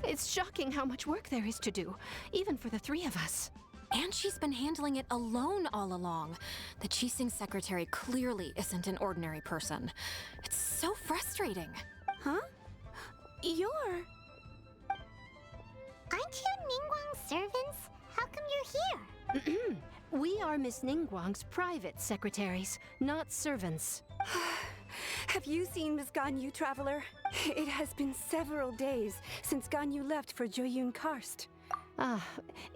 It's shocking how much work there is to do, even for the three of us. And she's been handling it alone all along. The Qixing secretary clearly isn't an ordinary person. It's so frustrating. Huh? You're... Aren't you Ningguang's servants? How come you're here? We are Miss Ningguang's private secretaries, not servants. Have you seen Miss Ganyu, Traveler? It has been several days since Ganyu left for Jueyun Karst.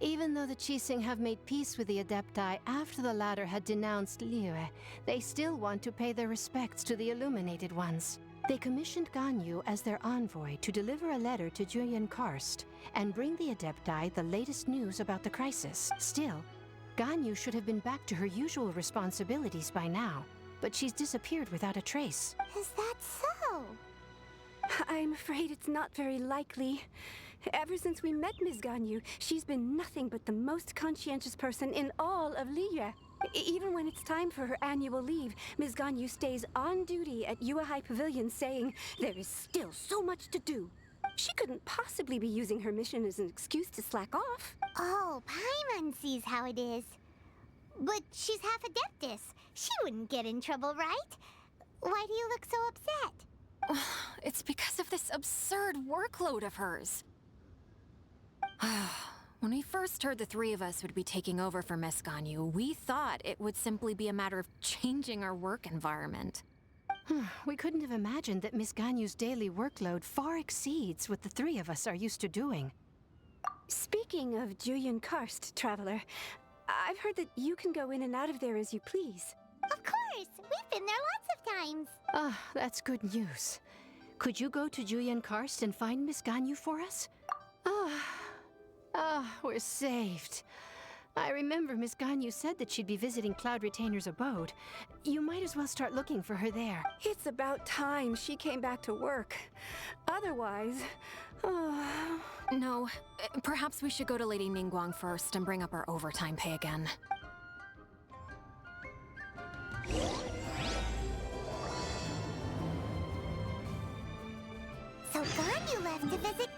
Even though the Qixing have made peace with the Adepti after the latter had denounced Liyue, they still want to pay their respects to the Illuminated Ones. They commissioned Ganyu as their envoy to deliver a letter to Jueyun Karst and bring the Adepti the latest news about the crisis. Still, Ganyu should have been back to her usual responsibilities by now, but she's disappeared without a trace. Is that so? I'm afraid it's not very likely. Ever since we met Ms. Ganyu, she's been nothing but the most conscientious person in all of Liyue. Even when it's time for her annual leave, Ms. Ganyu stays on duty at Liyue High Pavilion saying there is still so much to do. She couldn't possibly be using her mission as an excuse to slack off. Oh, Paimon sees how it is. But she's half Adeptus. She wouldn't get in trouble, right? Why do you look so upset? It's because of this absurd workload of hers. When we first heard the three of us would be taking over for Miss Ganyu, we thought it would simply be a matter of changing our work environment. We couldn't have imagined that Miss Ganyu's daily workload far exceeds what the three of us are used to doing. Speaking of Jueyun Karst, Traveler, I've heard that you can go in and out of there as you please. Of course! We've been there lots of times. That's good news. Could you go to Jueyun Karst and find Miss Ganyu for us? We're saved. I remember Miss Ganyu said that she'd be visiting Cloud Retainer's abode. You might as well start looking for her there. It's about time she came back to work. Otherwise... No, perhaps we should go to Lady Ningguang first and bring up our overtime pay again. So Ganyu left to visit...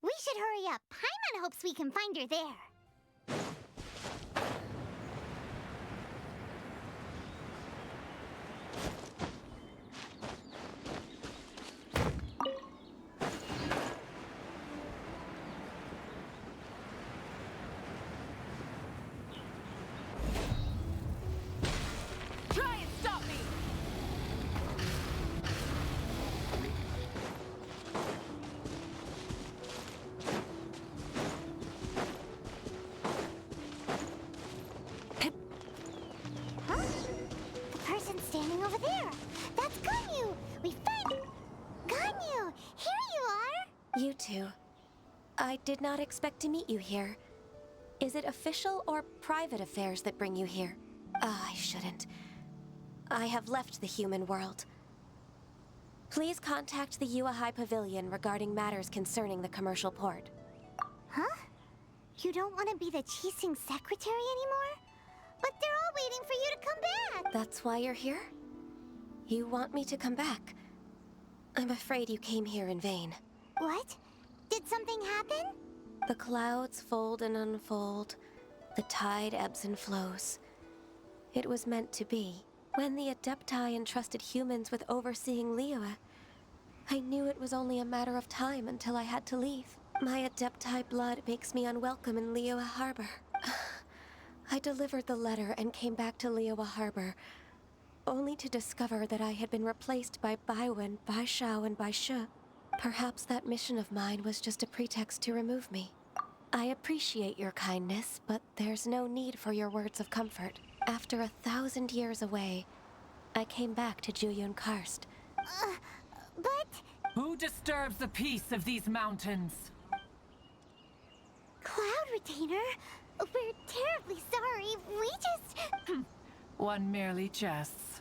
We should hurry up. Paimon hopes we can find her there. Try and stop me! Huh? The person standing over there. That's Ganyu! We found... Ganyu! Here you are! You two. I did not expect to meet you here. Is it official or private affairs that bring you here? I shouldn't. I have left the human world. Please contact the Liyue High Pavilion regarding matters concerning the commercial port. Huh? You don't want to be the Qixing secretary anymore? But they're all waiting for you to come back! That's why you're here? You want me to come back? I'm afraid you came here in vain. What? Did something happen? The clouds fold and unfold. The tide ebbs and flows. It was meant to be. When the Adepti entrusted humans with overseeing Liyue, I knew it was only a matter of time until I had to leave. My Adepti blood makes me unwelcome in Liyue Harbor. I delivered the letter and came back to Liyue Harbor, only to discover that I had been replaced by Baiwen, Bai Xiao, and Bai Shi. Perhaps that mission of mine was just a pretext to remove me. I appreciate your kindness, but there's no need for your words of comfort. After 1,000 years away, I came back to Jueyun Karst. But... Who disturbs the peace of these mountains? Cloud Retainer, we're terribly sorry. We just... One merely jests.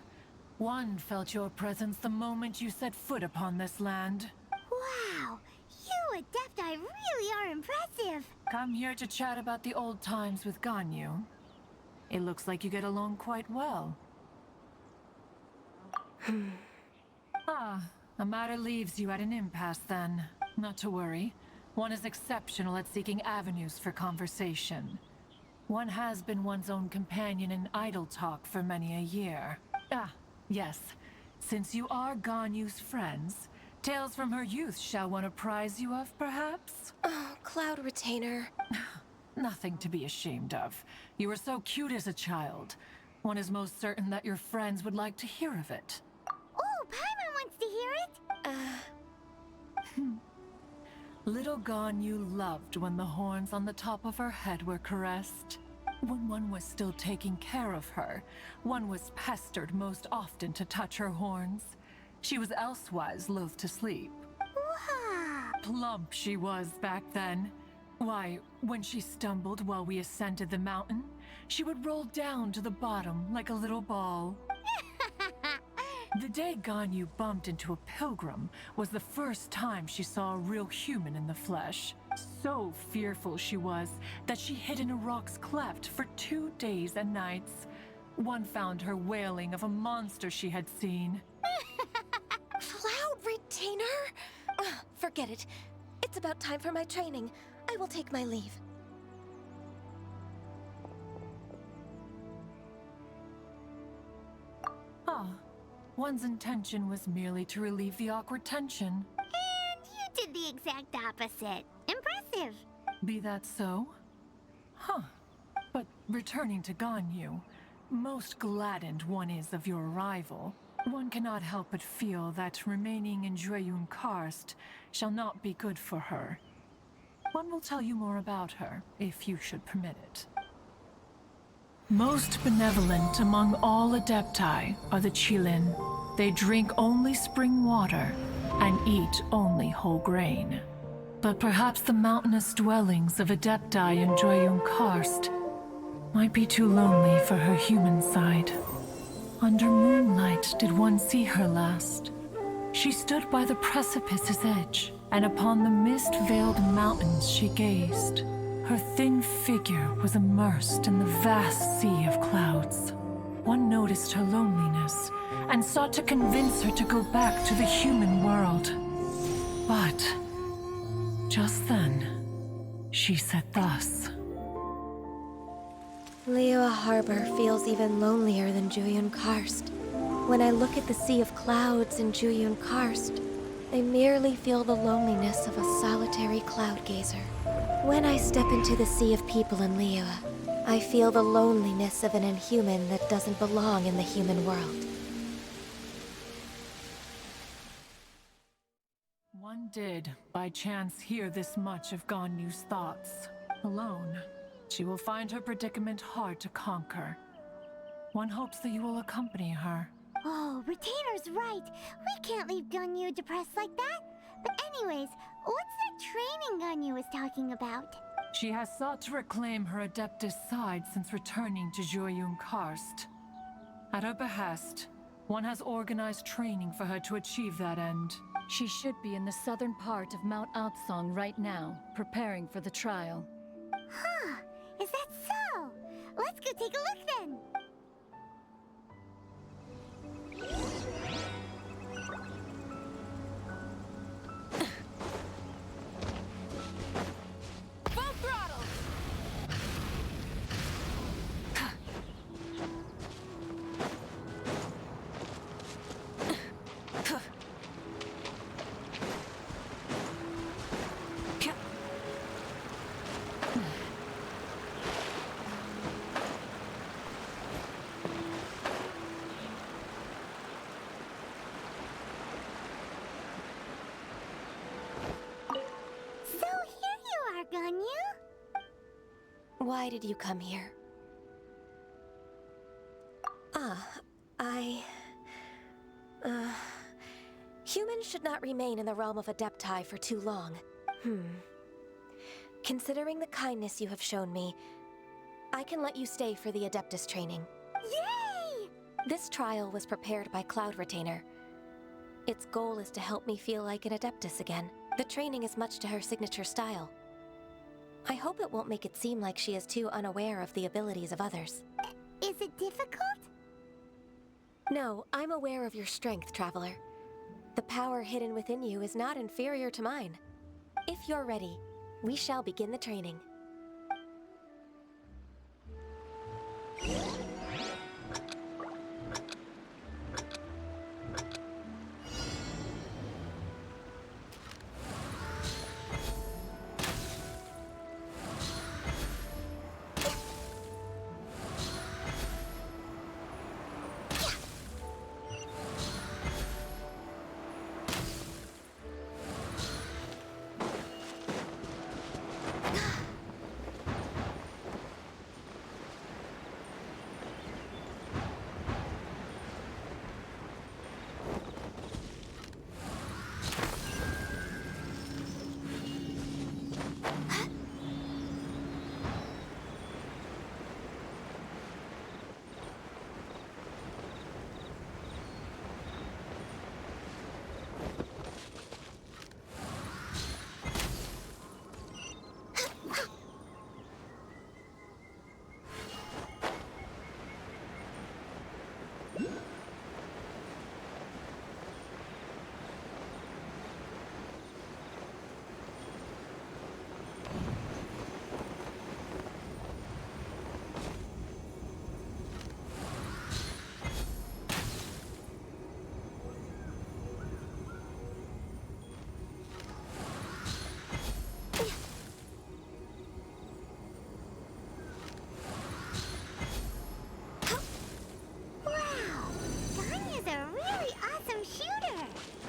One felt your presence the moment you set foot upon this land. Wow, you Adepti really are impressive. Come here to chat about the old times with Ganyu. It looks like you get along quite well. A matter leaves you at an impasse then. Not to worry. One is exceptional at seeking avenues for conversation. One has been one's own companion in idle talk for many a year. Yes. Since you are Ganyu's friends, tales from her youth Xiao one apprise you of, perhaps? Oh, Cloud Retainer. Nothing to be ashamed of. You were so cute as a child. One is most certain that your friends would like to hear of it. Oh, Paimon wants to hear it. Little Ganyu loved when the horns on the top of her head were caressed. When one was still taking care of her, one was pestered most often to touch her horns. She was elsewise loath to sleep. Wow. Plump she was back then. Why, when she stumbled while we ascended the mountain, she would roll down to the bottom like a little ball. The day Ganyu bumped into a pilgrim was the first time she saw a real human in the flesh. So fearful she was that she hid in a rock's cleft for 2 days and nights. One found her wailing of a monster she had seen. Cloud Retainer? Forget it. It's about time for my training. I will take my leave. One's intention was merely to relieve the awkward tension. And you did the exact opposite. Impressive. Be that so? But returning to Ganyu, most gladdened one is of your arrival. One cannot help but feel that remaining in Jueyun Karst shall not be good for her. One will tell you more about her, if you should permit it. Most benevolent among all Adepti are the Qilin. They drink only spring water and eat only whole grain. But perhaps the mountainous dwellings of Adepti in Jueyun Karst might be too lonely for her human side. Under moonlight did one see her last. She stood by the precipice's edge, and upon the mist-veiled mountains she gazed. Her thin figure was immersed in the vast sea of clouds. One noticed her loneliness and sought to convince her to go back to the human world. But just then, she said thus. Liyue Harbor feels even lonelier than Jueyun Karst. When I look at the sea of clouds in Jueyun Karst, I merely feel the loneliness of a solitary cloud gazer. When I step into the sea of people in Liyue, I feel the loneliness of an inhuman that doesn't belong in the human world. One did, by chance, hear this much of Ganyu's thoughts. Alone, she will find her predicament hard to conquer. One hopes that you will accompany her. Oh, Retainer's right. We can't leave Ganyu depressed like that. But anyways, what's that training Ganyu was talking about? She has sought to reclaim her Adeptus side since returning to Jueyun Karst. At her behest, one has organized training for her to achieve that end. She should be in the southern part of Mount Aotsong right now, preparing for the trial. Huh, is that so? Let's go take a look then. Full throttle! Why did you come here? Humans should not remain in the realm of Adepti for too long. Considering the kindness you have shown me, I can let you stay for the Adeptus training. Yay! This trial was prepared by Cloud Retainer. Its goal is to help me feel like an Adeptus again. The training is much to her signature style. I hope it won't make it seem like she is too unaware of the abilities of others. Is it difficult? No, I'm aware of your strength, Traveler. The power hidden within you is not inferior to mine. If you're ready, we shall begin the training.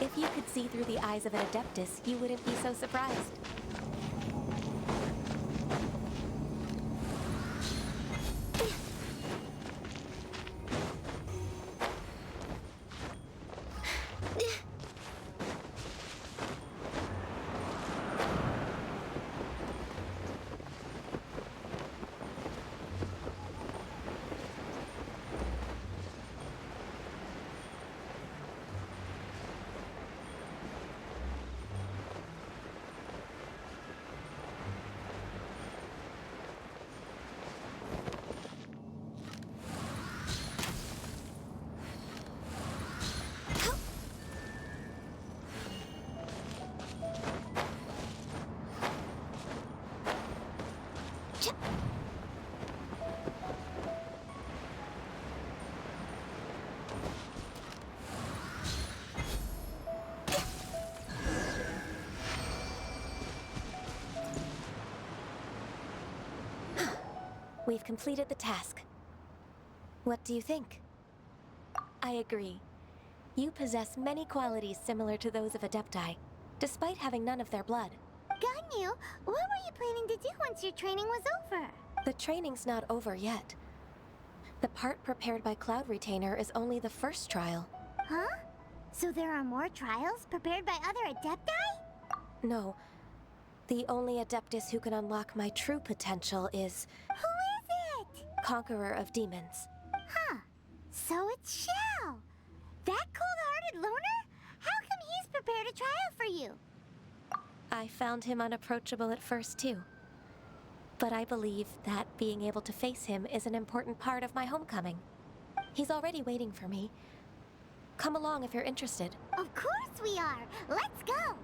If you could see through the eyes of an Adeptus, you wouldn't be so surprised. We've completed the task. What do you think? I agree. You possess many qualities similar to those of Adepti, despite having none of their blood. Ganyu, what were you planning to do once your training was over? The training's not over yet. The part prepared by Cloud Retainer is only the first trial. Huh? So there are more trials prepared by other Adepti? No. The only Adeptus who can unlock my true potential is... Who is it? Conqueror of Demons. Huh. So it's Xiao. That cold-hearted loner? How come he's prepared a trial for you? I found him unapproachable at first, too. But I believe that being able to face him is an important part of my homecoming. He's already waiting for me. Come along if you're interested. Of course we are. Let's go.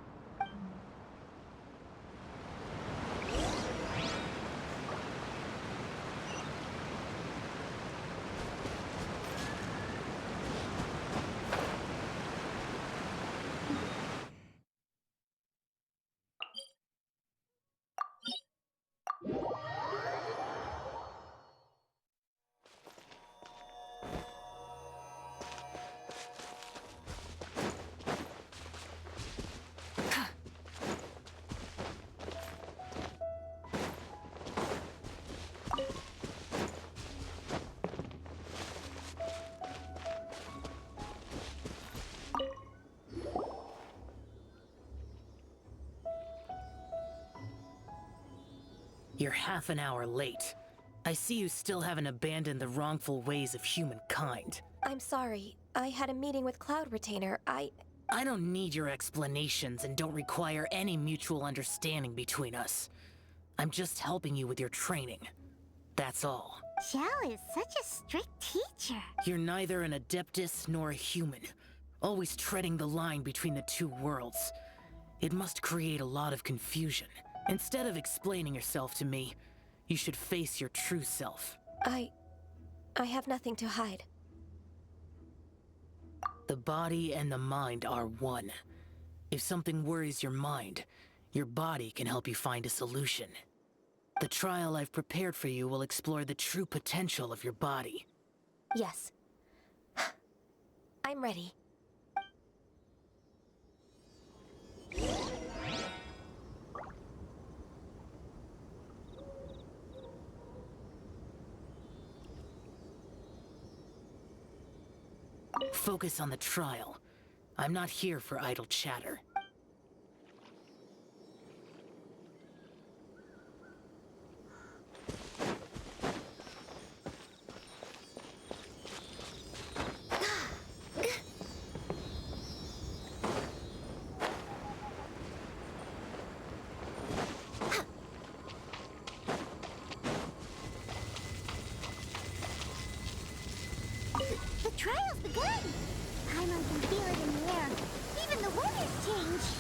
You're half an hour late. I see you still haven't abandoned the wrongful ways of humankind. I'm sorry. I had a meeting with Cloud Retainer. I don't need your explanations and don't require any mutual understanding between us. I'm just helping you with your training. That's all. Xiao is such a strict teacher. You're neither an Adeptus nor a human, always treading the line between the two worlds. It must create a lot of confusion. Instead of explaining yourself to me, you should face your true self. I have nothing to hide. The body and the mind are one. If something worries your mind, your body can help you find a solution. The trial I've prepared for you will explore the true potential of your body. Yes. I'm ready. Focus on the trial. I'm not here for idle chatter. The trial's begun! Paimon can feel it in the air. Even the weather's changed.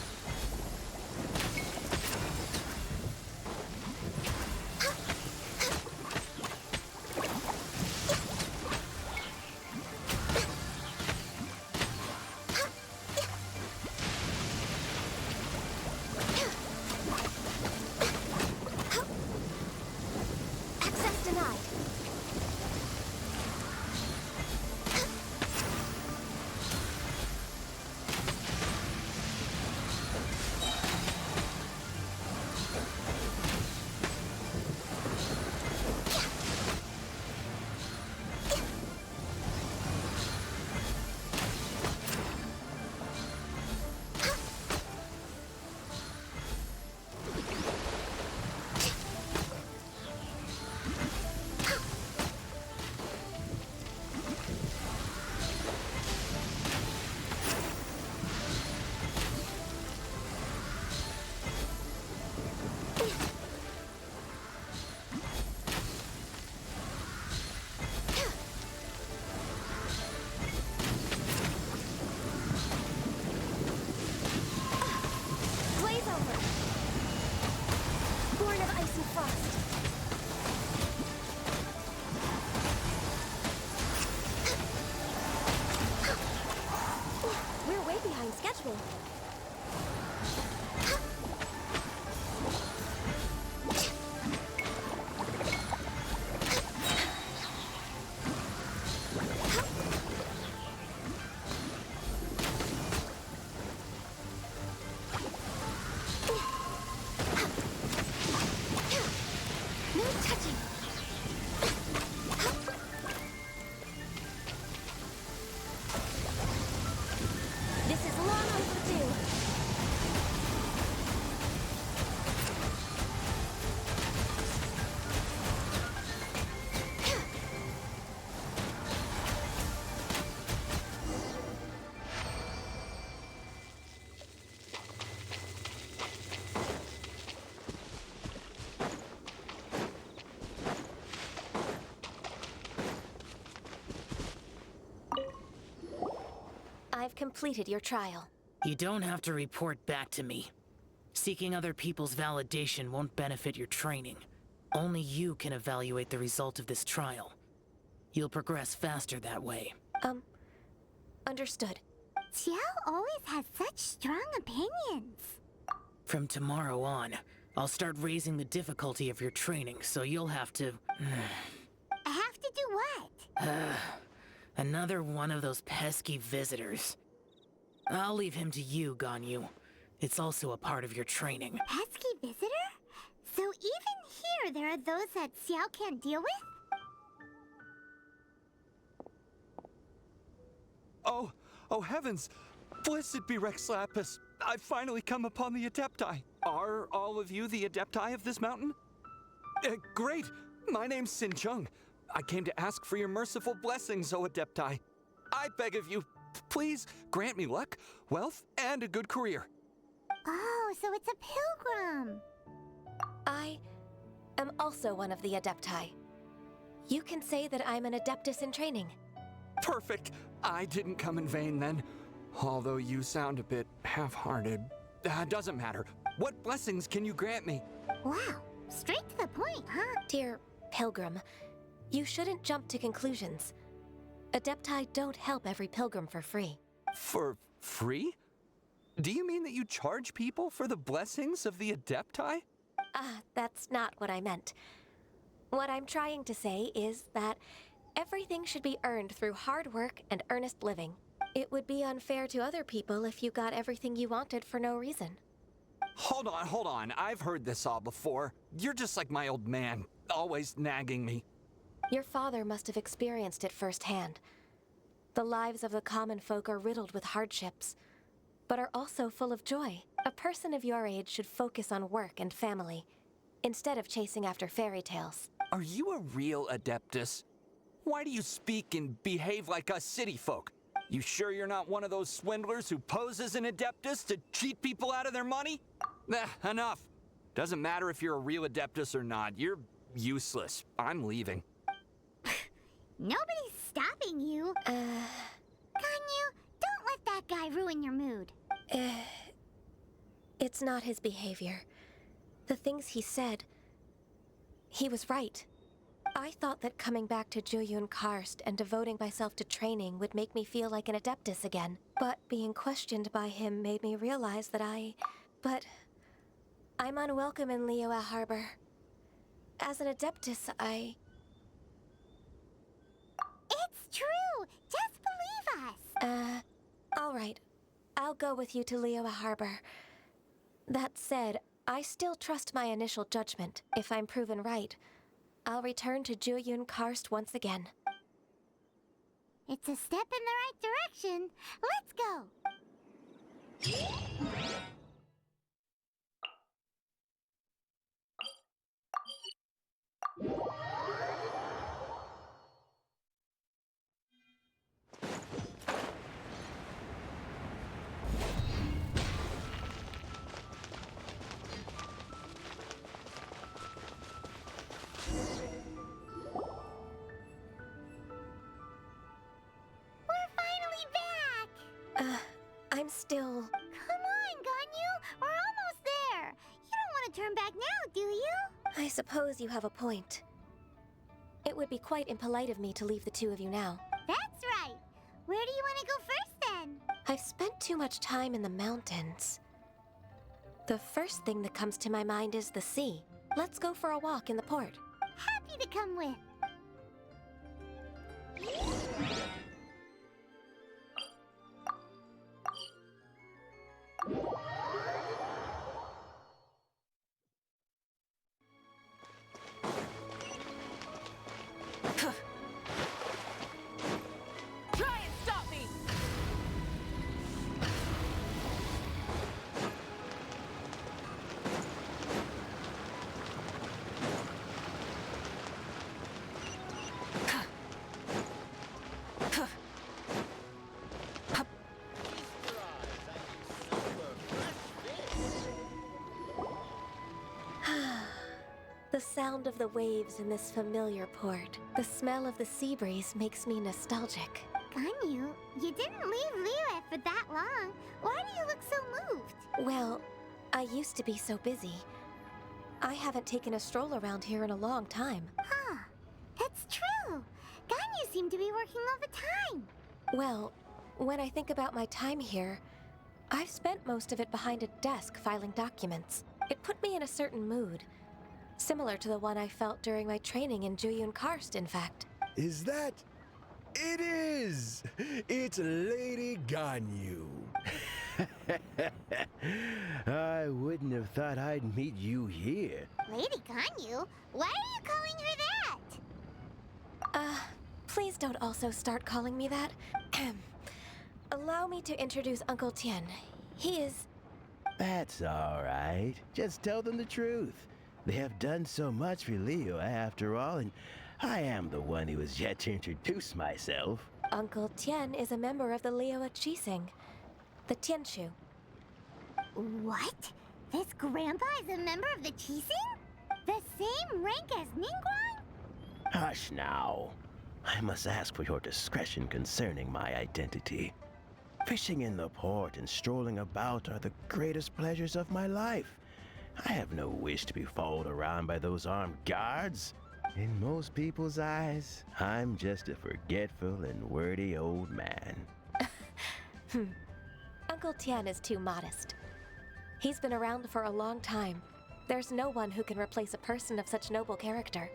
Access denied. Blaze over. Born of ice and frost. We're way behind schedule. No touching. This is long overdue. I've completed your trial. You don't have to report back to me. Seeking other people's validation won't benefit your training. Only you can evaluate the result of this trial. You'll progress faster that way. Understood. Xiao always has such strong opinions. From tomorrow on, I'll start raising the difficulty of your training, so you'll have to... I have to do what? Another one of those pesky visitors. I'll leave him to you, Ganyu. It's also a part of your training. Pesky visitor? So even here there are those that Xiao can't deal with? Oh heavens! Blessed be Rex Lapis! I've finally come upon the Adepti. Are all of you the Adepti of this mountain? Great! My name's Sin Chung. I came to ask for your merciful blessings, O Adepti. I beg of you, please grant me luck, wealth, and a good career. Oh, so it's a pilgrim. I am also one of the Adepti. You can say that I'm an Adeptus in training. Perfect. I didn't come in vain then. Although you sound a bit half-hearted. Doesn't matter. What blessings can you grant me? Wow, straight to the point, huh? Dear Pilgrim, you shouldn't jump to conclusions. Adepti don't help every pilgrim for free. For free? Do you mean that you charge people for the blessings of the Adepti? That's not what I meant. What I'm trying to say is that everything should be earned through hard work and earnest living. It would be unfair to other people if you got everything you wanted for no reason. Hold on. I've heard this all before. You're just like my old man, always nagging me. Your father must have experienced it firsthand. The lives of the common folk are riddled with hardships, but are also full of joy. A person of your age should focus on work and family, instead of chasing after fairy tales. Are you a real Adeptus? Why do you speak and behave like us city folk? You sure you're not one of those swindlers who pose as an Adeptus to cheat people out of their money? Enough. Doesn't matter if you're a real Adeptus or not. You're useless. I'm leaving. Nobody's stopping you. Ganyu, don't let that guy ruin your mood. It's not his behavior. The things he said, he was right. I thought that coming back to Jueyun Karst and devoting myself to training would make me feel like an Adeptus again. But being questioned by him made me realize that But I'm unwelcome in Liyue Harbor. As an Adeptus, It's true! Just believe us! All right. I'll go with you to Liyue Harbor. That said, I still trust my initial judgment. If I'm proven right, I'll return to Jueyun Karst once again. It's a step in the right direction. Let's go! I'm still... Come on, Ganyu! We're almost there! You don't want to turn back now, do you? I suppose you have a point. It would be quite impolite of me to leave the two of you now. That's right! Where do you want to go first, then? I've spent too much time in the mountains. The first thing that comes to my mind is the sea. Let's go for a walk in the port. Happy to come with. Try and stop me! The sound of the waves in this familiar port. The smell of the sea breeze makes me nostalgic. Ganyu, you didn't leave Liyue for that long. Why do you look so moved? Well, I used to be so busy. I haven't taken a stroll around here in a long time. Huh. That's true. Ganyu seemed to be working all the time. Well, when I think about my time here, I've spent most of it behind a desk filing documents. It put me in a certain mood. Similar to the one I felt during my training in Jueyun Karst, in fact. Is that... It is! It's Lady Ganyu. I wouldn't have thought I'd meet you here. Lady Ganyu? Why are you calling her that? Please don't also start calling me that. Allow me to introduce Uncle Tien. He is... That's all right. Just tell them the truth. They have done so much for Liyue after all, and I am the one who has yet to introduce myself. Uncle Tian is a member of the Liyue Qixing, the Tianshu. What? This grandpa is a member of the Qixing? The same rank as Ningguang? Hush now. I must ask for your discretion concerning my identity. Fishing in the port and strolling about are the greatest pleasures of my life. I have no wish to be followed around by those armed guards. In most people's eyes, I'm just a forgetful and wordy old man. Uncle Tian is too modest. He's been around for a long time. There's no one who can replace a person of such noble character.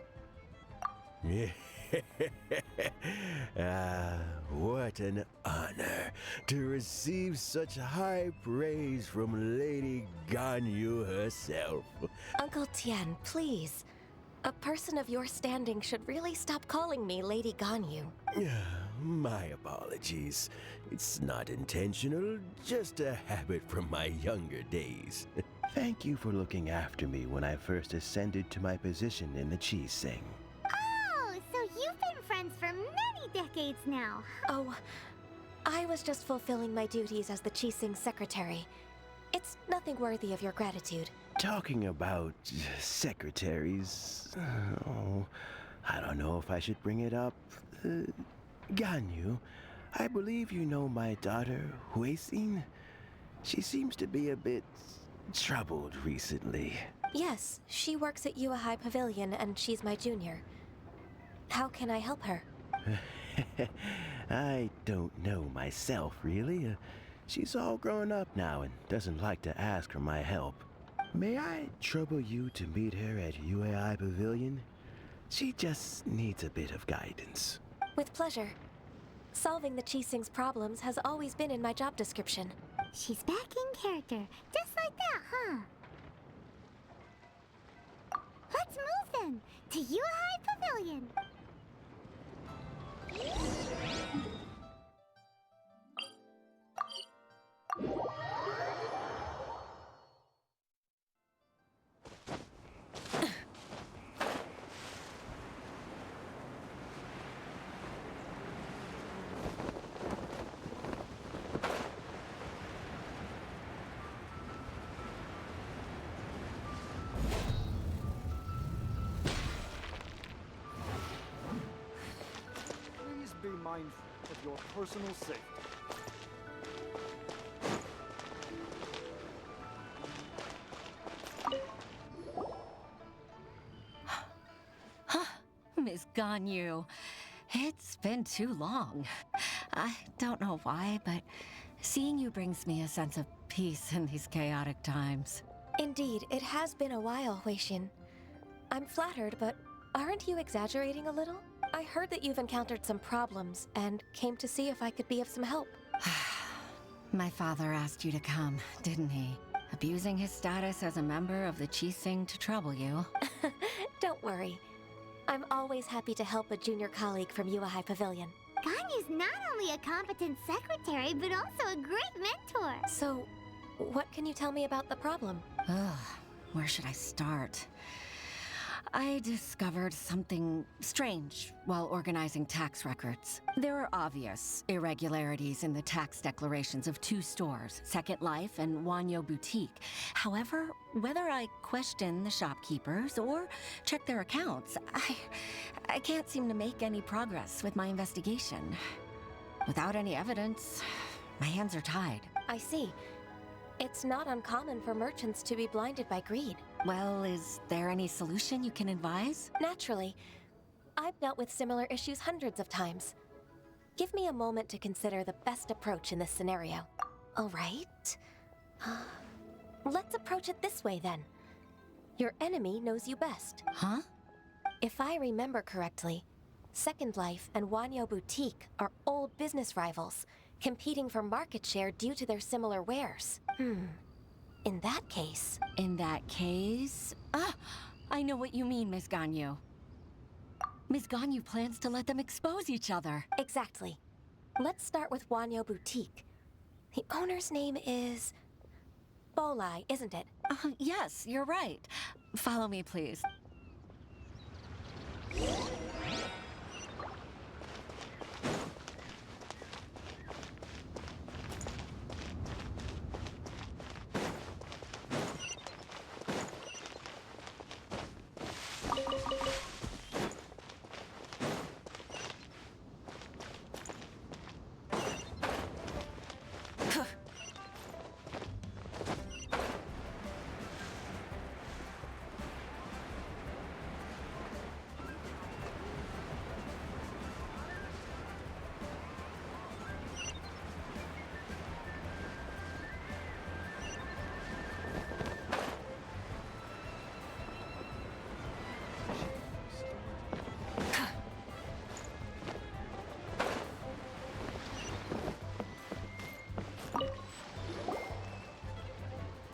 What an honor to receive such high praise from Lady Ganyu herself. Uncle Tian, please. A person of your standing should really stop calling me Lady Ganyu. My apologies. It's not intentional, just a habit from my younger days. Thank you for looking after me when I first ascended to my position in the Qixing. Oh, so you've been friends for many decades now. Oh, I was just fulfilling my duties as the Qixing secretary. It's nothing worthy of your gratitude. Talking about secretaries, I don't know if I should bring it up. Ganyu, I believe you know my daughter, Huixin. She seems to be a bit troubled recently. Yes, she works at Yue High Pavilion and she's my junior. How can I help her? I don't know myself, really. She's all grown up now and doesn't like to ask for my help. May I trouble you to meet her at Yue High Pavilion? She just needs a bit of guidance. With pleasure. Solving the Qixing's problems has always been in my job description. She's back in character, just like that, huh? Let's move then, to Yue High Pavilion. Please be mindful of your personal safety. Miss Ganyu, it's been too long. I don't know why, but seeing you brings me a sense of peace in these chaotic times. Indeed, it has been a while, Huixin. I'm flattered, but aren't you exaggerating a little? I heard that you've encountered some problems and came to see if I could be of some help. My father asked you to come, didn't he? Abusing his status as a member of the Qixing to trouble you. Don't worry. I'm always happy to help a junior colleague from Yue High Pavilion. Ganyu's not only a competent secretary, but also a great mentor. So, what can you tell me about the problem? Ugh, where should I start? I discovered something strange while organizing tax records. There are obvious irregularities in the tax declarations of two stores, Second Life and Wanyo Boutique. However, whether I question the shopkeepers or check their accounts, I can't seem to make any progress with my investigation. Without any evidence, my hands are tied. I see. It's not uncommon for merchants to be blinded by greed. Well, is there any solution you can advise? Naturally. I've dealt with similar issues hundreds of times. Give me a moment to consider the best approach in this scenario. All right. Let's approach it this way then. Your enemy knows you best. Huh? If I remember correctly, Second Life and Wanyo Boutique are old business rivals, competing for market share due to their similar wares. In that case... In that case... I know what you mean, Miss Ganyu. Miss Ganyu plans to let them expose each other. Exactly. Let's start with Wanyo Boutique. The owner's name is... Bolai, isn't it? Yes, you're right. Follow me, please.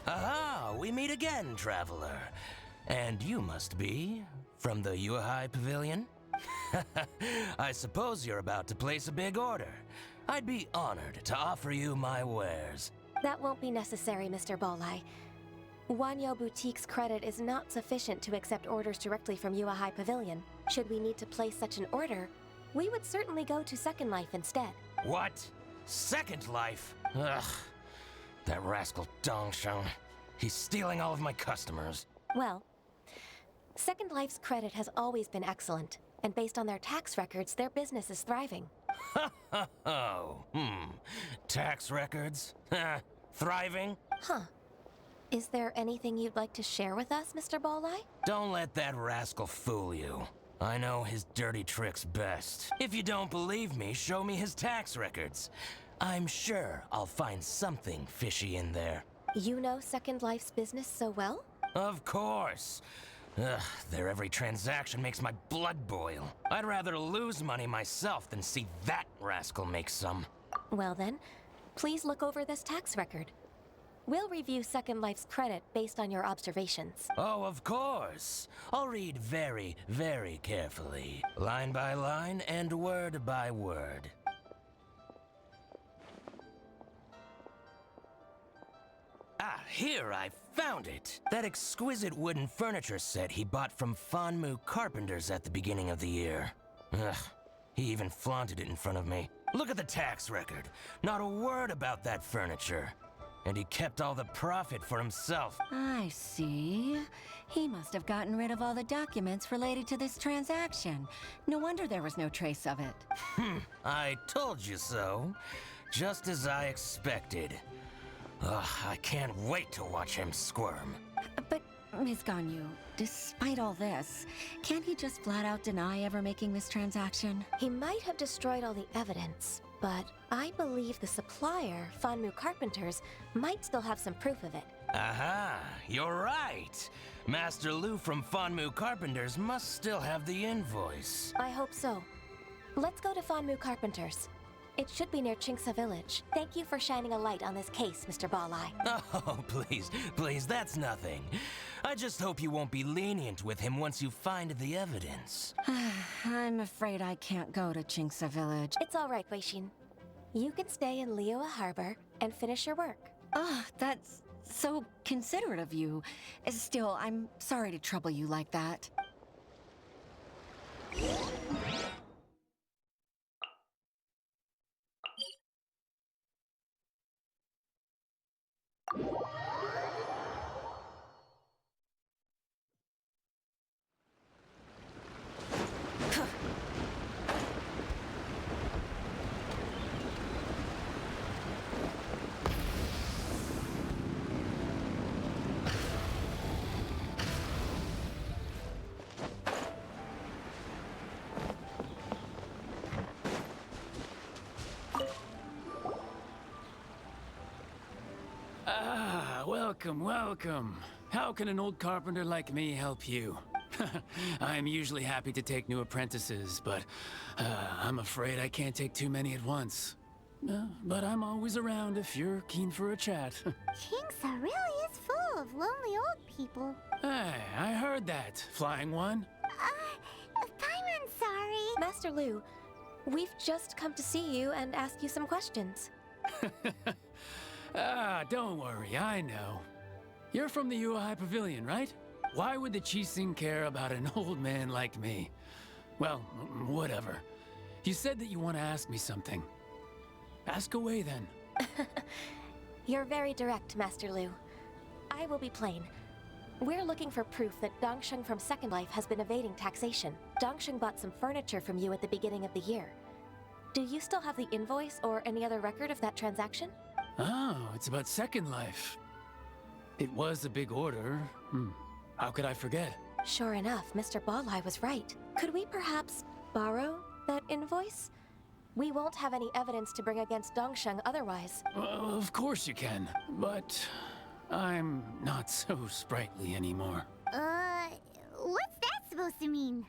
Aha! We meet again, traveler. And you must be from the Liyue Pavilion? I suppose you're about to place a big order. I'd be honored to offer you my wares. That won't be necessary, Mr. Bolai. Wanyo Boutique's credit is not sufficient to accept orders directly from Liyue Pavilion. Should we need to place such an order, we would certainly go to Second Life instead. What? Second Life? Ugh. That rascal Dongsheng. He's stealing all of my customers. Well, Second Life's credit has always been excellent, and based on their tax records, their business is thriving. Tax records? Thriving? Huh. Is there anything you'd like to share with us, Mr. Bolai? Don't let that rascal fool you. I know his dirty tricks best. If you don't believe me, show me his tax records. I'm sure I'll find something fishy in there. You know Second Life's business so well? Of course. Ugh, their every transaction makes my blood boil. I'd rather lose money myself than see that rascal make some. Well then, please look over this tax record. We'll review Second Life's credit based on your observations. Oh, of course. I'll read very, very carefully. Line by line and word by word. Ah, here, I found it! That exquisite wooden furniture set he bought from Fanmu Carpenters at the beginning of the year. Ugh, he even flaunted it in front of me. Look at the tax record. Not a word about that furniture. And he kept all the profit for himself. I see. He must have gotten rid of all the documents related to this transaction. No wonder there was no trace of it. I told you so. Just as I expected. Ugh, I can't wait to watch him squirm. But, Ms. Ganyu, despite all this, can't he just flat out deny ever making this transaction? He might have destroyed all the evidence, but I believe the supplier, Fanmu Carpenters, might still have some proof of it. Aha, you're right. Master Lu from Fanmu Carpenters must still have the invoice. I hope so. Let's go to Fanmu Carpenters. It should be near Chingsa Village. Thank you for shining a light on this case, Mr. Bolai. Oh, please, that's nothing. I just hope you won't be lenient with him once you find the evidence. I'm afraid I can't go to Chingsa Village. It's all right, Weishin. You can stay in Liyue Harbor and finish your work. That's so considerate of you. Still, I'm sorry to trouble you like that. Welcome. How can an old carpenter like me help you? I'm usually happy to take new apprentices, but I'm afraid I can't take too many at once. But I'm always around if you're keen for a chat. Chingsa really is full of lonely old people. Hey, I heard that, Flying One. Paimon's sorry. Master Lu, we've just come to see you and ask you some questions. Don't worry, I know. You're from the Liyue Pavilion, right? Why would the Qixing care about an old man like me? Well, whatever. You said that you want to ask me something. Ask away, then. You're very direct, Master Lu. I will be plain. We're looking for proof that Dongsheng from Second Life has been evading taxation. Dongsheng bought some furniture from you at the beginning of the year. Do you still have the invoice or any other record of that transaction? Oh, it's about Second Life. It was a big order. How could I forget? Sure enough, Mr. Balai was right. Could we perhaps borrow that invoice? We won't have any evidence to bring against Dongsheng otherwise. Of course you can, but I'm not so sprightly anymore. What's that supposed to mean?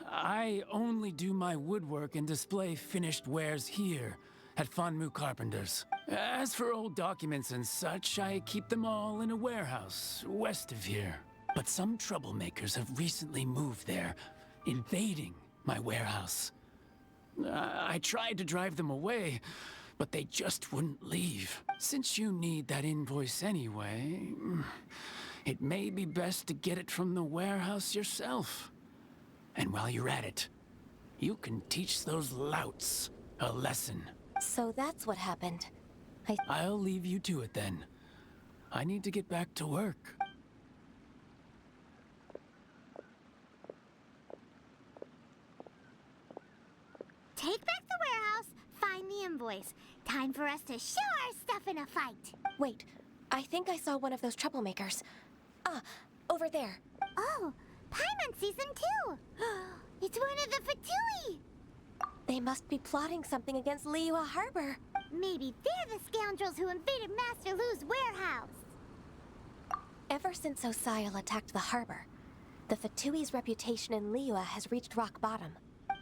I only do my woodwork and display finished wares here at Fanmu Carpenter's. As for old documents and such, I keep them all in a warehouse west of here. But some troublemakers have recently moved there, invading my warehouse. I tried to drive them away, but they just wouldn't leave. Since you need that invoice anyway, it may be best to get it from the warehouse yourself. And while you're at it, you can teach those louts a lesson. So that's what happened. I'll leave you to it then. I need to get back to work. Take back the warehouse, find the invoice. Time for us to show our stuff in a fight. Wait, I think I saw one of those troublemakers. Ah, over there. Oh, Paimon sees them too. It's one of the Fatui. They must be plotting something against Liyue Harbor. Maybe they're the scoundrels who invaded Master Lu's warehouse. Ever since Osial attacked the harbor, the Fatui's reputation in Liyue has reached rock bottom.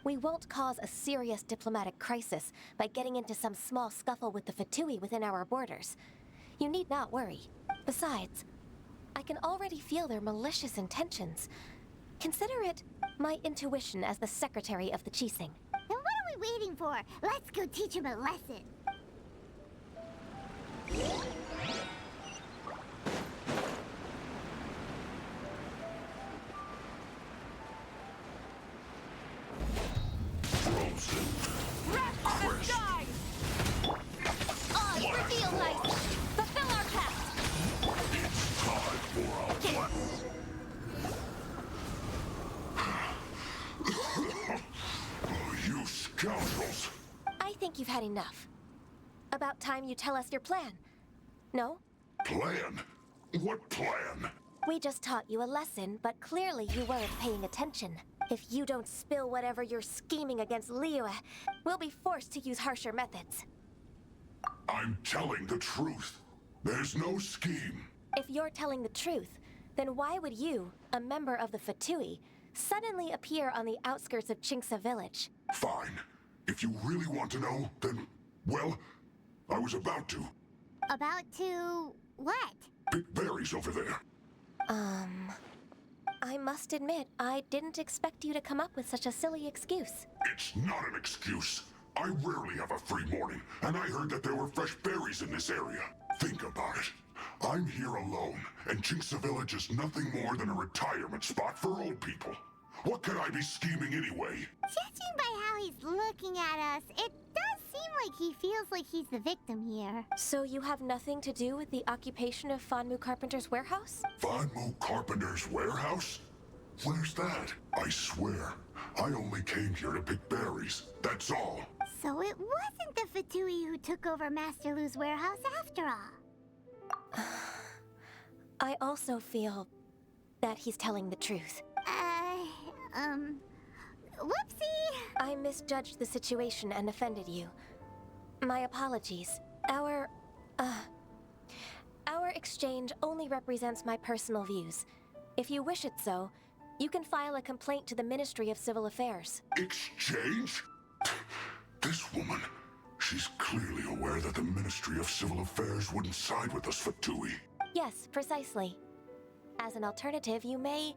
We won't cause a serious diplomatic crisis by getting into some small scuffle with the Fatui within our borders. You need not worry. Besides, I can already feel their malicious intentions. Consider it my intuition as the secretary of the Qixing. Then what are we waiting for? Let's go teach him a lesson. I think you've had enough. About time you tell us your plan. No? Plan? What plan? We just taught you a lesson, but clearly you weren't paying attention. If you don't spill whatever you're scheming against Liyue, we'll be forced to use harsher methods. I'm telling the truth. There's no scheme. If you're telling the truth, then why would you, a member of the Fatui, suddenly appear on the outskirts of Qingce village? Fine. If you really want to know, then, well, I was about to. About to what? Pick berries over there. I must admit, I didn't expect you to come up with such a silly excuse. It's not an excuse. I rarely have a free morning, and I heard that there were fresh berries in this area. Think about it. I'm here alone, and Qingce Village is nothing more than a retirement spot for old people. What could I be scheming anyway? Judging by how he's looking at us, it does seem like he feels like he's the victim here. So you have nothing to do with the occupation of Fanmu Carpenter's warehouse? Fanmu Carpenter's warehouse? Where's that? I swear, I only came here to pick berries. That's all. So it wasn't the Fatui who took over Master Lu's warehouse after all. I also feel that he's telling the truth. Whoopsie! I misjudged the situation and offended you. My apologies. Our exchange only represents my personal views. If you wish it so, you can file a complaint to the Ministry of Civil Affairs. Exchange? This woman, she's clearly aware that the Ministry of Civil Affairs wouldn't side with us Fatui. Yes, precisely. As an alternative, you may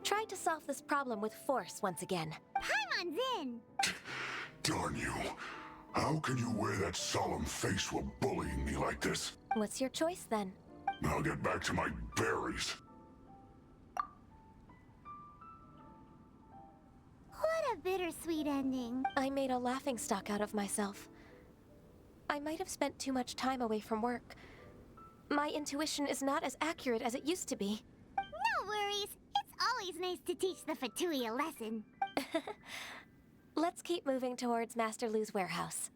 try to solve this problem with force once again. Paimon's in! Darn you. How can you wear that solemn face while bullying me like this? What's your choice, then? I'll get back to my berries. bittersweet ending. I made a laughingstock out of myself. I might have spent too much time away from work. My intuition is not as accurate as it used to be. No worries. It's always nice to teach the Fatui a lesson. Let's keep moving towards Master Lu's warehouse.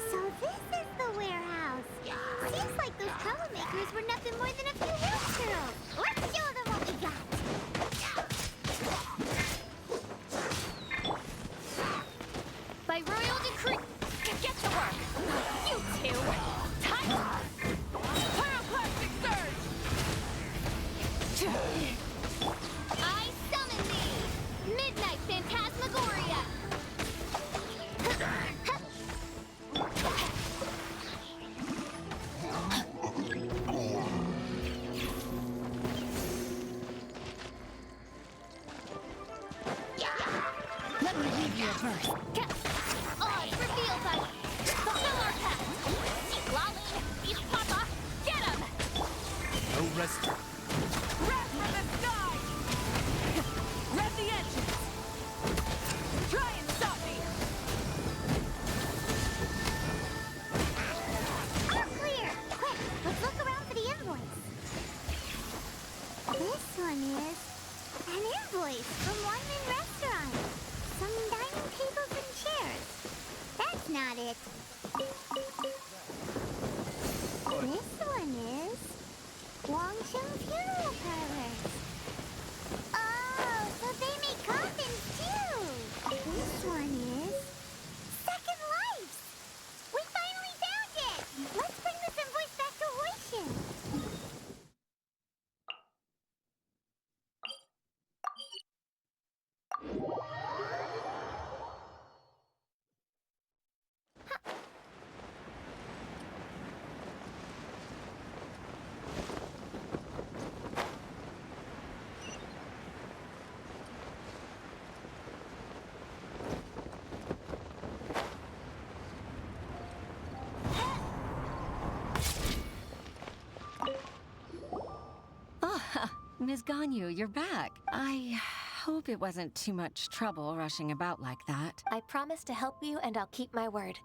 So this is the warehouse. Seems like those troublemakers were nothing more than a few house girls. Let's show them what we got. By royal decree, get to work. You two. Time. Pyroclastic surge. I summon thee. Midnight Phantasmagoria. Let me leave you a verse. Odds revealed us. Fulfill our pact. Lolly, beast papa, get him. No rest. Wrath from the sky. Rev the engines. Try and stop me. All clear. Quick, let's look around for the invoice. This one is an invoice from One Man Restaurant. Some dining tables and chairs. That's not it. This one is Wangsheng Funeral Parlors. Oh, so they make coffins too. This one is Second Life. We finally found it. Let's bring this invoice back to Hoishin. Ms. Ganyu, you're back. I hope it wasn't too much trouble rushing about like that. I promise to help you, and I'll keep my word.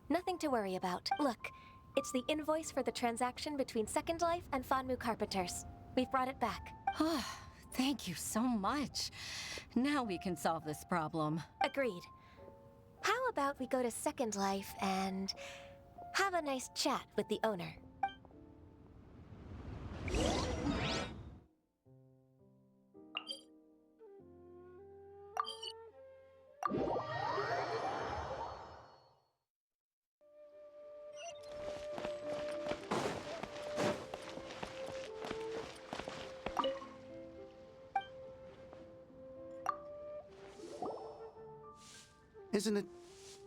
Nothing to worry about. Look, it's the invoice for the transaction between Second Life and Fanmu Carpenters. We've brought it back. Oh, thank you so much. Now we can solve this problem. Agreed. How about we go to Second Life and have a nice chat with the owner? Isn't it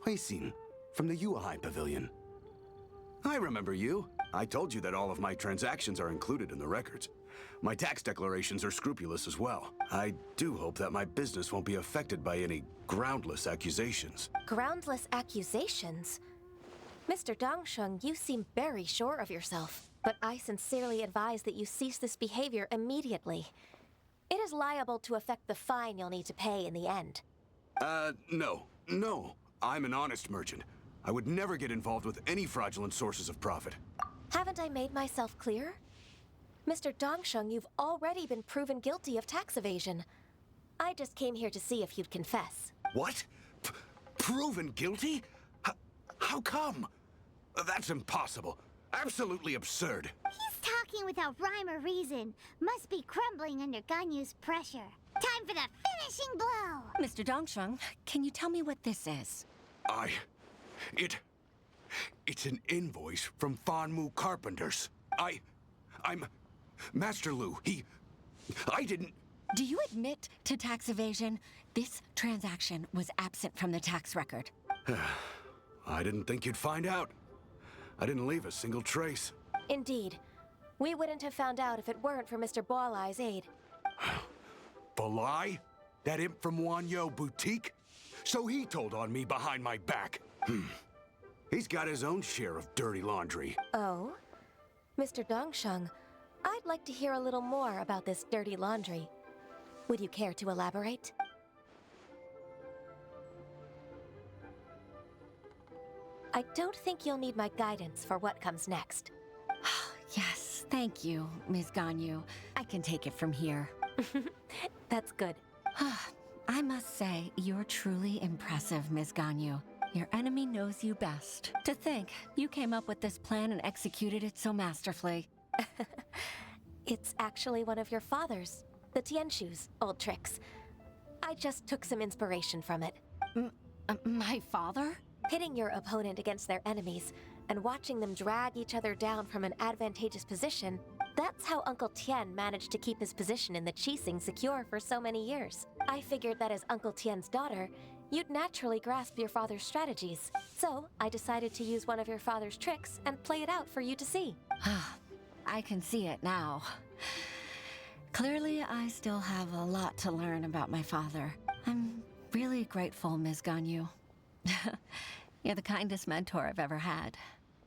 Huixin from the Yuehai Pavilion? I remember you. I told you that all of my transactions are included in the records. My tax declarations are scrupulous as well. I do hope that my business won't be affected by any groundless accusations. Groundless accusations? Mr. Dongsheng, you seem very sure of yourself. But I sincerely advise that you cease this behavior immediately. It is liable to affect the fine you'll need to pay in the end. No. I'm an honest merchant. I would never get involved with any fraudulent sources of profit. Haven't I made myself clear? Mr. Dongsheng, you've already been proven guilty of tax evasion. I just came here to see if you'd confess. What? Proven guilty? How come? That's impossible. Absolutely absurd. He's talking without rhyme or reason. Must be crumbling under Ganyu's pressure. Time for the finishing blow! Mr. Dongsheng, can you tell me what this is? It's an invoice from Fanmu Carpenters. I'm Master Lu. I didn't... Do you admit to tax evasion? This transaction was absent from the tax record. I didn't think you'd find out. I didn't leave a single trace. Indeed. We wouldn't have found out if it weren't for Mr. Boalai's aid. The lie? That imp from Wanyo Boutique? So he told on me behind my back. He's got his own share of dirty laundry. Oh? Mr. Dongsheng, I'd like to hear a little more about this dirty laundry. Would you care to elaborate? I don't think you'll need my guidance for what comes next. Yes, thank you, Ms. Ganyu. I can take it from here. That's good. I must say, you're truly impressive, Ms. Ganyu. Your enemy knows you best. To think, you came up with this plan and executed it so masterfully. It's actually one of your father's, the Tianshu's, old tricks. I just took some inspiration from it. My father? Pitting your opponent against their enemies and watching them drag each other down from an advantageous position, that's how Uncle Tien managed to keep his position in the Qixing secure for so many years. I figured that as Uncle Tien's daughter, you'd naturally grasp your father's strategies. So I decided to use one of your father's tricks and play it out for you to see. I can see it now. Clearly, I still have a lot to learn about my father. I'm really grateful, Ms. Ganyu. You're the kindest mentor I've ever had.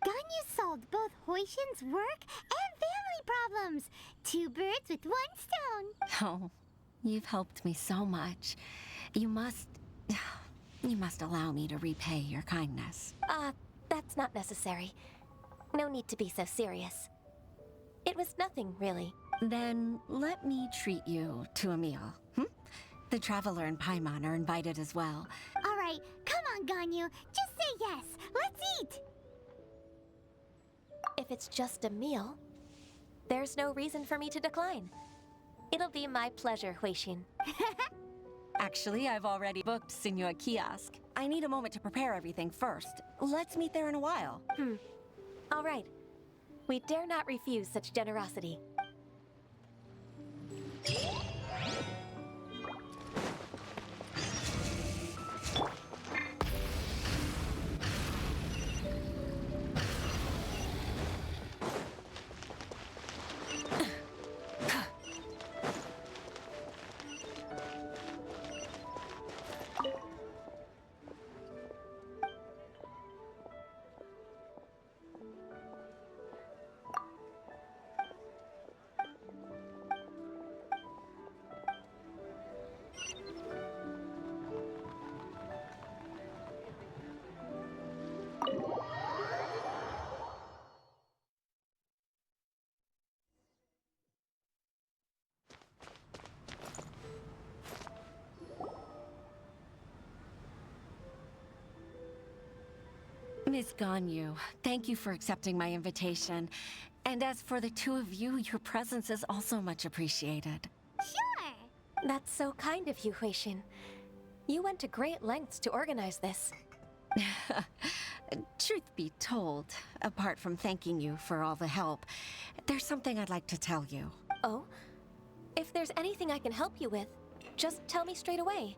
Ganyu solved both Huixin's work and family problems. 2 birds with 1 stone. Oh, you've helped me so much. You must allow me to repay your kindness. That's not necessary. No need to be so serious. It was nothing, really. Then let me treat you to a meal. The Traveler and Paimon are invited as well. All right, come on, Ganyu. Just say yes. Let's eat. If it's just a meal, there's no reason for me to decline. It'll be my pleasure, Huixin. Actually, I've already booked Senor Kiosk. I need a moment to prepare everything first. Let's meet there in a while. All right. We dare not refuse such generosity. Ms. Ganyu, thank you for accepting my invitation. And as for the 2 of you, your presence is also much appreciated. Sure. That's so kind of you, Huixin. You went to great lengths to organize this. Truth be told, apart from thanking you for all the help, there's something I'd like to tell you. Oh? If there's anything I can help you with, just tell me straight away.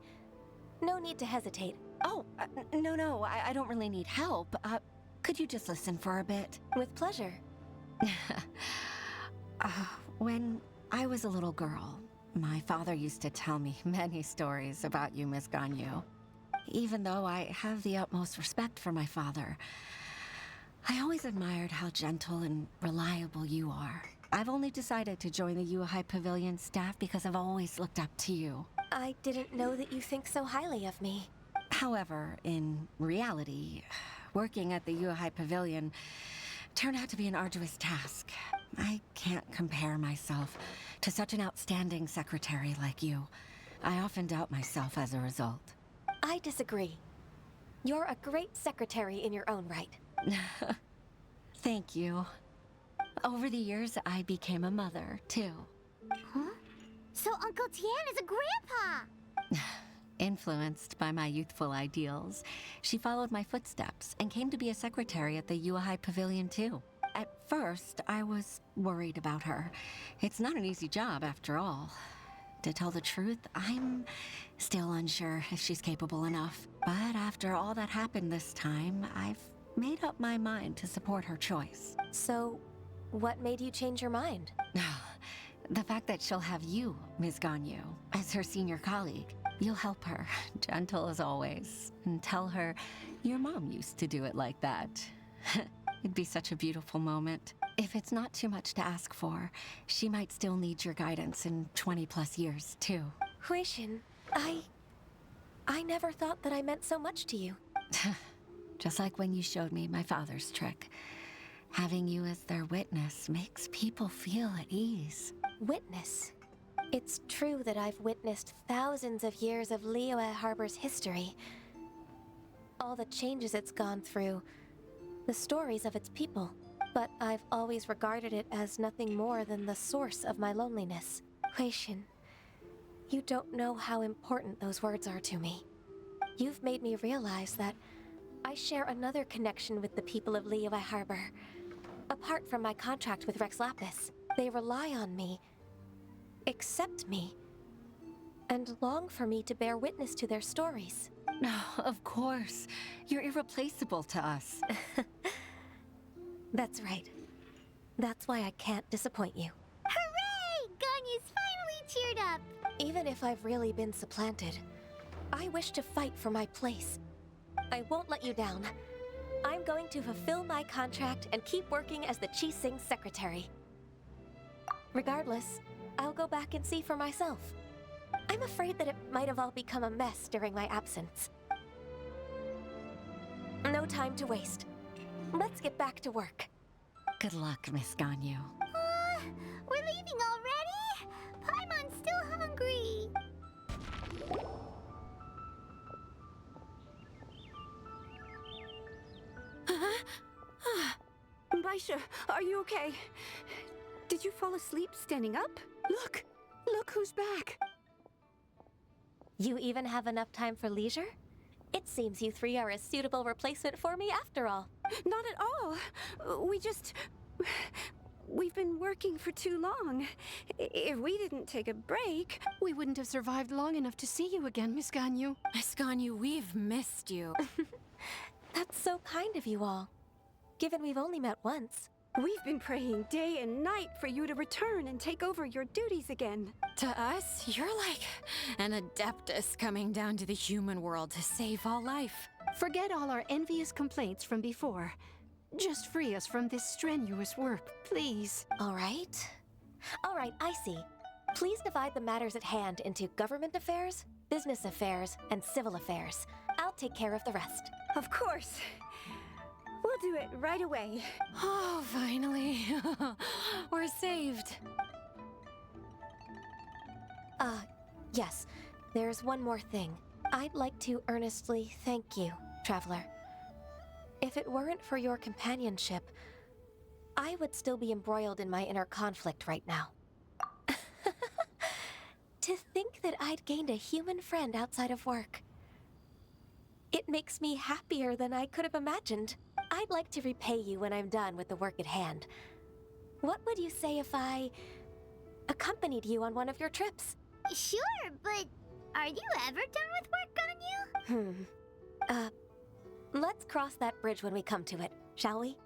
No need to hesitate. Oh, no, I don't really need help. Could you just listen for a bit? With pleasure. When I was a little girl, my father used to tell me many stories about you, Ms. Ganyu. Even though I have the utmost respect for my father, I always admired how gentle and reliable you are. I've only decided to join the Yuehai Pavilion staff because I've always looked up to you. I didn't know that you think so highly of me. However, in reality, working at the Yuehai Pavilion turned out to be an arduous task. I can't compare myself to such an outstanding secretary like you. I often doubt myself as a result. I disagree. You're a great secretary in your own right. Thank you. Over the years, I became a mother, too. Huh? So Uncle Tien is a grandpa! Influenced by my youthful ideals, she followed my footsteps and came to be a secretary at the Yuehai Pavilion, too. At first, I was worried about her. It's not an easy job, after all. To tell the truth, I'm still unsure if she's capable enough. But after all that happened this time, I've made up my mind to support her choice. So, What made you change your mind? The fact that she'll have you, Ms. Ganyu, as her senior colleague. You'll help her, gentle as always, and tell her your mom used to do it like that. It'd be such a beautiful moment. If it's not too much to ask for, she might still need your guidance in 20+ years, too. Huixin, I never thought that I meant so much to you. Just like when you showed me my father's trick. Having you as their witness makes people feel at ease. Witness? It's true that I've witnessed thousands of years of Liyue Harbor's history. All the changes it's gone through, the stories of its people. But I've always regarded it as nothing more than the source of my loneliness. Huixin, you don't know how important those words are to me. You've made me realize that I share another connection with the people of Liyue Harbor. Apart from my contract with Rex Lapis, they rely on me, accept me, and long for me to bear witness to their stories. No, of course. You're irreplaceable to us. That's right. That's why I can't disappoint you. Hooray! Ganyu's finally cheered up! Even if I've really been supplanted, I wish to fight for my place. I won't let you down. I'm going to fulfill my contract and keep working as the Qixing secretary. Regardless, I'll go back and see for myself. I'm afraid that it might have all become a mess during my absence. No time to waste. Let's get back to work. Good luck, Miss Ganyu. We're leaving already? Paimon's still hungry. Baisha, are you okay? Did you fall asleep standing up? Look! Look who's back! You even have enough time for leisure? It seems you three are a suitable replacement for me after all. Not at all. We've been working for too long. If we didn't take a break... We wouldn't have survived long enough to see you again, Miss Ganyu. Miss Ganyu, we've missed you. That's so kind of you all. Given we've only met once. We've been praying day and night for you to return and take over your duties again. To us, you're like an adeptus coming down to the human world to save all life. Forget all our envious complaints from before. Just free us from this strenuous work, please. All right, I see. Please divide the matters at hand into government affairs, business affairs, and civil affairs. I'll take care of the rest. Of course. We'll do it right away. Oh, finally. We're saved. Yes. There's one more thing. I'd like to earnestly thank you, Traveler. If it weren't for your companionship, I would still be embroiled in my inner conflict right now. To think that I'd gained a human friend outside of work. It makes me happier than I could have imagined. I'd like to repay you when I'm done with the work at hand. What would you say if I accompanied you on one of your trips? Sure, but are you ever done with work, Ganyu? Let's cross that bridge when we come to it, shall we?